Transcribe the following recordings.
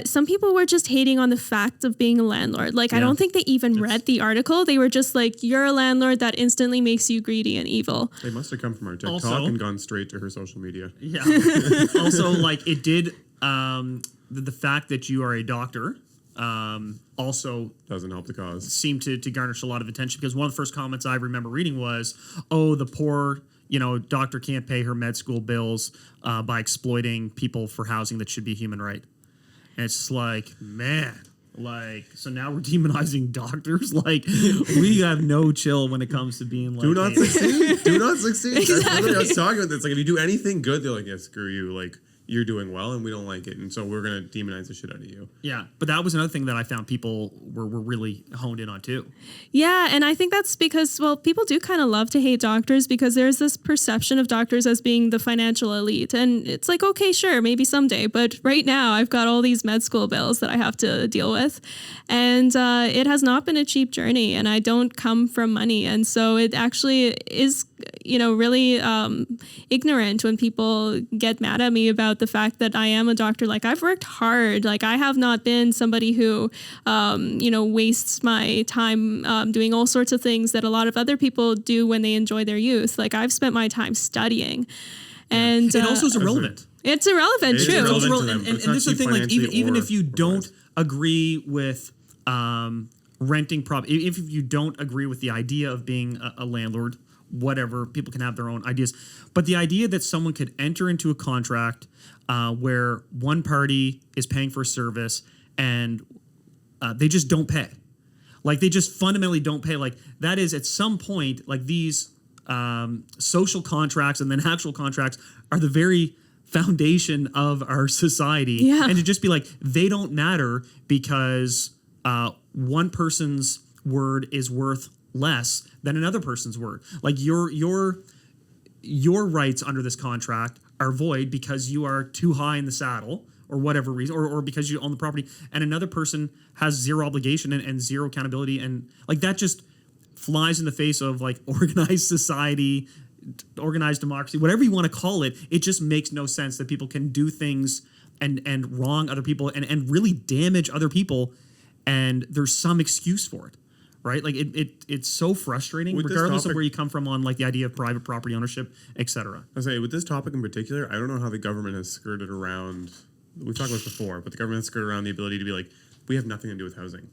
some people were just hating on the fact of being a landlord. Like, I don't think they even read the article. They were just like, you're a landlord, that instantly makes you greedy and evil. They must have come from our TikTok and gone straight to her social media. Yeah. Also, like, it did, the fact that you are a doctor also doesn't help the cause. Seemed to garnish a lot of attention, because one of the first comments I remember reading was, oh, the poor, doctor can't pay her med school bills by exploiting people for housing that should be a human right. And it's just like, man, like, so now we're demonizing doctors. Like, we have no chill when it comes to being like, do not succeed. Do not succeed. Exactly. That's literally, I was talking about this. Like, if you do anything good, they're like, yeah, screw you. Like, you're doing well and we don't like it. And so we're going to demonize the shit out of you. Yeah. But that was another thing that I found people were really honed in on too. Yeah. And I think that's because, well, people do kind of love to hate doctors because there's this perception of doctors as being the financial elite. And it's like, okay, sure, maybe someday. But right now I've got all these med school bills that I have to deal with. And it has not been a cheap journey, and I don't come from money. And so it actually is, really ignorant when people get mad at me about the fact that I am a doctor. Like, I've worked hard. Like, I have not been somebody who, wastes my time doing all sorts of things that a lot of other people do when they enjoy their youth. Like, I've spent my time studying. And it also is irrelevant. It's irrelevant, true. It's irrelevant. And this is the thing, like, even if you don't agree with renting property, if you don't agree with the idea of being a landlord, whatever, people can have their own ideas. But the idea that someone could enter into a contract where one party is paying for a service and they just don't pay. Like, they just fundamentally don't pay. Like, that is, at some point, like, these social contracts and then actual contracts are the very foundation of our society. Yeah. And to just be like, they don't matter because one person's word is worth less than another person's word. Like, your rights under this contract are void because you are too high in the saddle or whatever reason, or because you own the property, and another person has zero obligation and zero accountability. And like, that just flies in the face of like organized society, organized democracy, whatever you want to call it. It just makes no sense that people can do things and wrong other people and really damage other people, and there's some excuse for it. Right? Like, it's so frustrating, regardless of where you come from on like the idea of private property ownership, etc. I say, with this topic in particular, I don't know how the government has skirted around. We've talked about this before, but the government has skirted around the ability to be like, we have nothing to do with housing.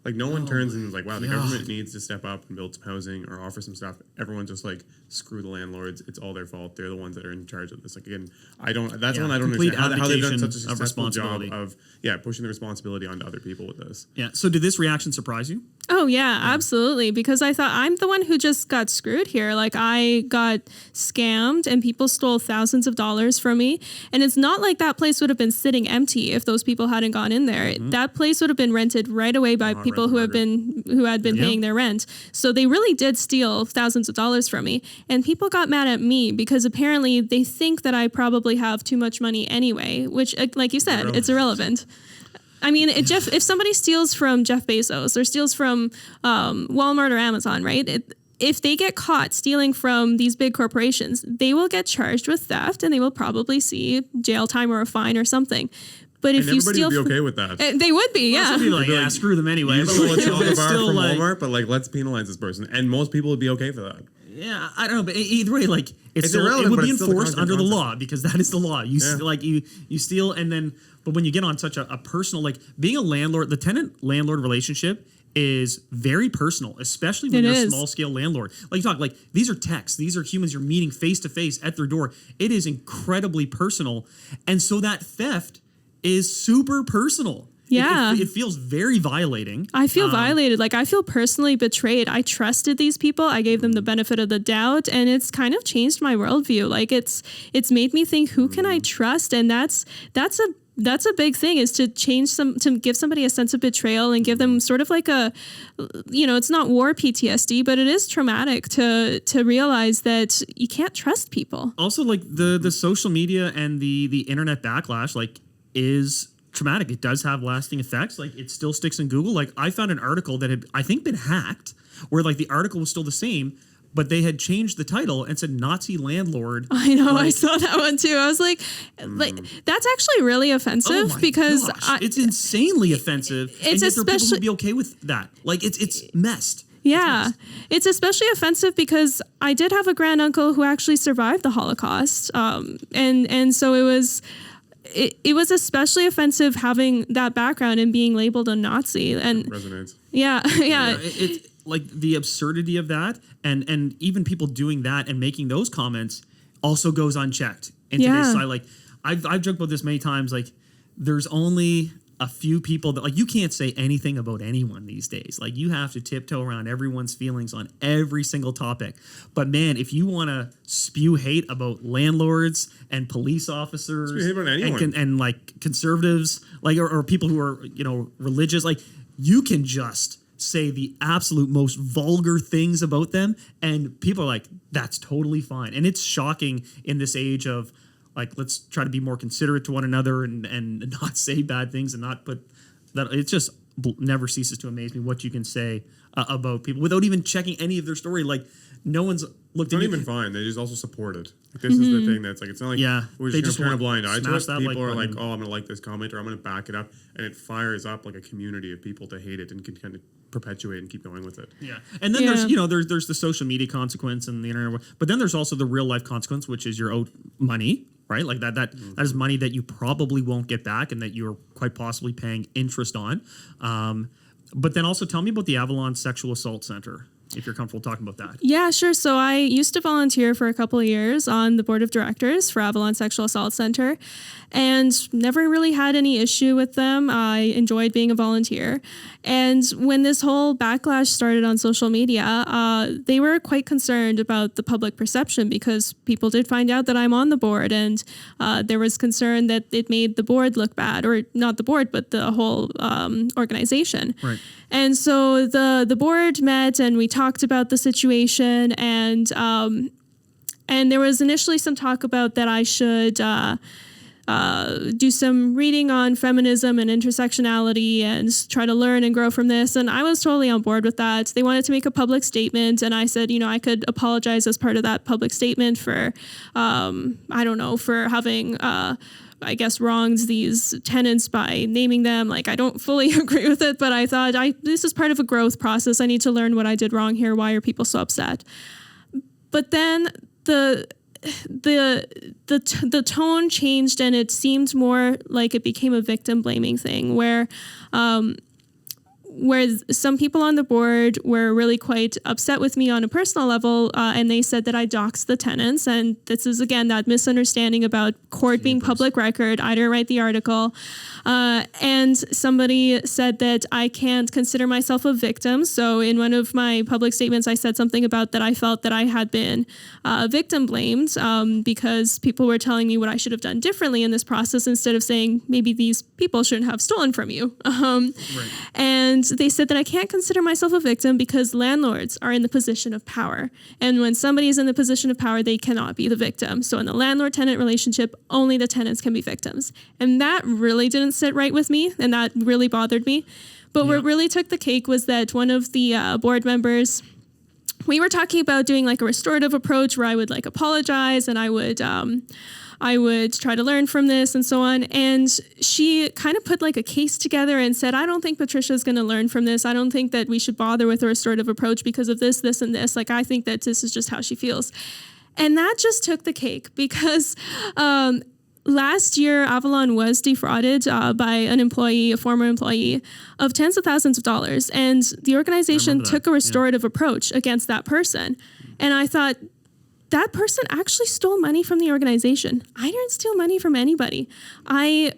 Like, no one turns and is like, wow, the government needs to step up and build some housing or offer some stuff. Everyone's just like, screw the landlords. It's all their fault. They're the ones that are in charge of this. Like, again, that's one I don't understand how they've done such a successful job of pushing the responsibility onto other people with this. Yeah. So did this reaction surprise you? Oh, yeah, absolutely. Because I thought I'm the one who just got screwed here. Like, I got scammed and people stole thousands of dollars from me. And it's not like that place would have been sitting empty if those people hadn't gone in there. Mm-hmm. That place would have been rented right away by people who had been paying their rent. So they really did steal thousands of dollars from me. And people got mad at me because apparently they think that I probably have too much money anyway, which, like you said, it's irrelevant. I mean, if somebody steals from Jeff Bezos or steals from Walmart or Amazon, right? If they get caught stealing from these big corporations, they will get charged with theft and they will probably see jail time or a fine or something. But if you steal, would be okay with that. They would be, yeah. Be like, yeah, screw them anyway. You stole a chocolate bar from like, Walmart, but like, let's penalize this person, and most people would be okay for that. Yeah, I don't know, but either way, like, it irrelevant, would but be it's enforced under the concept. law because that is the law. You steal, and then, but when you get on such a personal, like, being a landlord, the tenant-landlord relationship is very personal, especially when you're a small-scale landlord. Like, you talk, like, these are techs, these are humans you're meeting face-to-face at their door. It is incredibly personal, and so that theft is super personal. Yeah. It feels very violating. I feel violated. Like, I feel personally betrayed. I trusted these people. I gave them the benefit of the doubt, and it's kind of changed my worldview. Like, it's made me think, who can I trust? And that's a big thing, is to to give somebody a sense of betrayal and give them sort of like it's not war PTSD, but it is traumatic to realize that you can't trust people. Also, like, the social media and the internet backlash, like, is traumatic. It does have lasting effects. Like, it still sticks in Google. Like, I found an article that had, I think, been hacked, where like the article was still the same, but they had changed the title and said Nazi landlord. I know, I Like, saw that one too. I was like, that's actually really offensive oh my because gosh, it's insanely offensive. And it's yet there are people especially- who'd be okay with that. Like it's messed. yeah, it's especially offensive because I did have a granduncle who actually survived the Holocaust, and so it was especially offensive having that background and being labeled a Nazi. And Resonates. yeah. It's like the absurdity of that, and even people doing that and making those comments also goes unchecked in Yeah. today's society. Like I've joked about this many times. Like there's only a few people that like you can't say anything about anyone these days. Like you have to tiptoe around everyone's feelings on every single topic. But man, if you want to spew hate about landlords and police officers Spew hate about anyone. and like conservatives, like or people who are religious, like you can just say the absolute most vulgar things about them, and people are like, that's totally fine. And it's shocking in this age of like, let's try to be more considerate to one another and not say bad things and not put that. It just never ceases to amaze me what you can say about people without even checking any of their story. Like no one's looked It's not at even fine. They just also support it. Like, this is the thing that's like, it's not like Yeah, we're they just just going to turn a want blind eye to smash it. that People like are like, button. oh, I'm going to like this comment or I'm going to back it up. And it fires up like a community of people to hate it and can kind of perpetuate and keep going with it. Yeah, and then Yeah. there's the social media consequence and the internet, but then there's also the real life consequence, which is your owed money, right? Like that is money that you probably won't get back, and that you're quite possibly paying interest on. But then also tell me about the Avalon Sexual Assault Center, if you're comfortable talking about that. Yeah, sure. So I used to volunteer for a couple of years on the board of directors for Avalon Sexual Assault Center and never really had any issue with them. I enjoyed being a volunteer. And when this whole backlash started on social media, they were quite concerned about the public perception because people did find out that I'm on the board, and there was concern that it made the board look bad, or not the board, but the whole organization. Right. And so the board met and we talked about the situation, and there was initially some talk about that I should do some reading on feminism and intersectionality and try to learn and grow from this. And I was totally on board with that. They wanted to make a public statement, and I said, I could apologize as part of that public statement for, for having I guess wronged these tenants by naming them. Like, I don't fully agree with it, but I thought this is part of a growth process. I need to learn what I did wrong here. Why are people so upset? But then the tone changed, and it seemed more like it became a victim blaming thing where some people on the board were really quite upset with me on a personal level, and they said that I doxed the tenants. And this is, again, that misunderstanding about court being public record. I didn't write the article. And somebody said that I can't consider myself a victim. So in one of my public statements, I said something about that I felt that I had been victim blamed because people were telling me what I should have done differently in this process, instead of saying maybe these people shouldn't have stolen from you. And they said that I can't consider myself a victim because landlords are in the position of power. And when somebody is in the position of power, they cannot be the victim. So in the landlord-tenant relationship, only the tenants can be victims. And that really didn't sit right with me, and that really bothered me. But what really took the cake was that one of the board members, we were talking about doing like a restorative approach where I would like apologize, and I would try to learn from this and so on. And she kind of put like a case together and said, I don't think Patricia's going to learn from this. I don't think that we should bother with a restorative approach because of this, this, and this. Like, I think that this is just how she feels. And that just took the cake because last year, Avalon was defrauded by an employee, a former employee, of tens of thousands of dollars. And the organization took a restorative approach against that person. And I thought, that person actually stole money from the organization. I didn't steal money from anybody. I,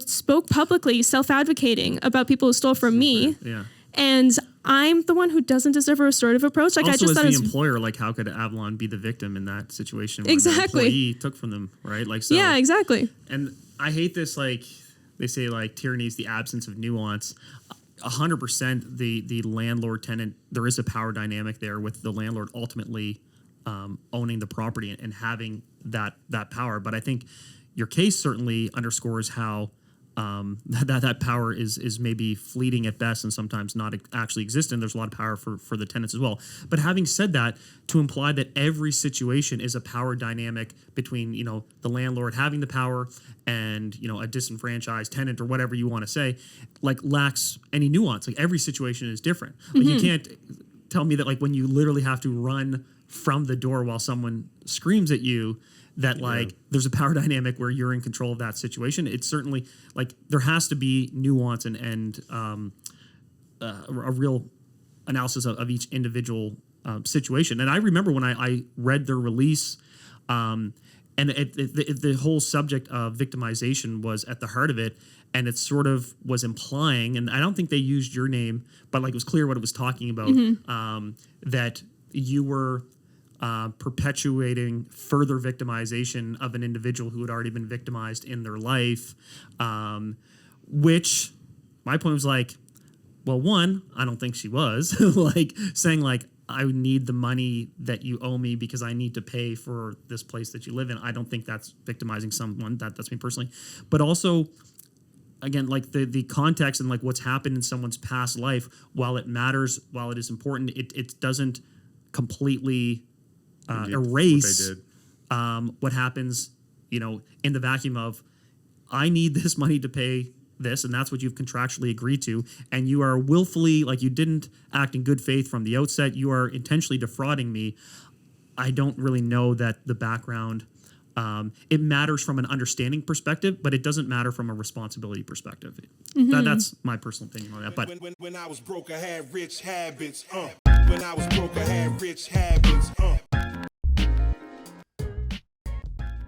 spoke publicly, self-advocating about people who stole from me. Yeah. And I'm the one who doesn't deserve a restorative approach. Like, Also, I just as thought the it's employer, like, how could Avalon be the victim in that situation? When Exactly. the employee took from them, right? Like, so. yeah, exactly. And I hate this, like, they say, like, tyranny is the absence of nuance. 100% the landlord-tenant, there is a power dynamic there with the landlord ultimately owning the property and having that power. But I think your case certainly underscores how that power is maybe fleeting at best and sometimes not actually existent. There's a lot of power for the tenants as well. But having said that, to imply that every situation is a power dynamic between, you know, the landlord having the power and, you know, a disenfranchised tenant or whatever you want to say, like lacks any nuance. Like every situation is different. Like you can't tell me that like when you literally have to run from the door while someone screams at you, that like there's a power dynamic where you're in control of that situation. It's certainly like there has to be nuance and a real analysis of each individual situation. And I remember when I read their release, and the whole subject of victimization was at the heart of it, and it sort of was implying, and I don't think they used your name, but like it was clear what it was talking about, that you were perpetuating further victimization of an individual who had already been victimized in their life, which my point was like, well, one, I don't think she was like saying like, I need the money that you owe me because I need to pay for this place that you live in. I don't think that's victimizing someone. That's me personally. But also, again, like the context and like what's happened in someone's past life, while it matters, while it is important, it doesn't completely erase what happens, you know, in the vacuum of I need this money to pay this, and that's what you've contractually agreed to, and you are willfully, like you didn't act in good faith from the outset, you are intentionally defrauding me. I don't really know that the background, it matters from an understanding perspective, but it doesn't matter from a responsibility perspective. That's my personal opinion on that. But when I was broke, I had rich habits. When I was broke, I had rich habits.